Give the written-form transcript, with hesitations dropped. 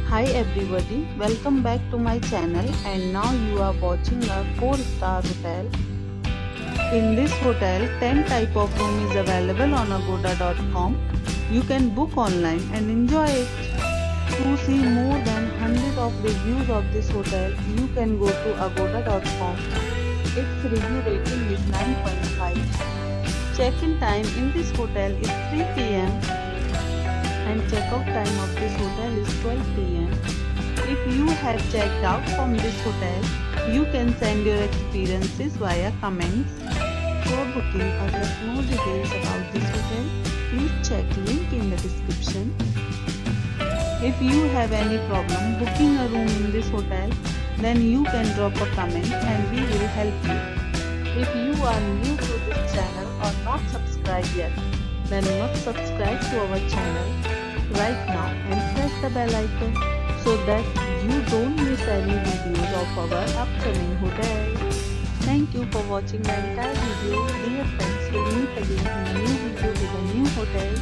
Hi everybody, welcome back to my channel and now you are watching a 4-star hotel. In this hotel, 10 type of room is available on agoda.com. You can book online and enjoy it. To see more than 100 of reviews of this hotel, you can go to agoda.com. Its review rating is 9.5. Check-in time in this hotel is 3 p.m. and check-out time of this hotel is 12 p.m. If you have checked out from this hotel, you can send your experiences via comments. For booking or get more details about this hotel, please check link in the description. If you have any problem booking a room in this hotel, then you can drop a comment and we will help you. If you are new to this channel or not subscribed yet, then must subscribe to our channel right now and press the bell icon so that you don't miss any videos of our upcoming hotel. Thank you for watching the entire video. Dear friends, we'll meet again in a new video with a new hotel.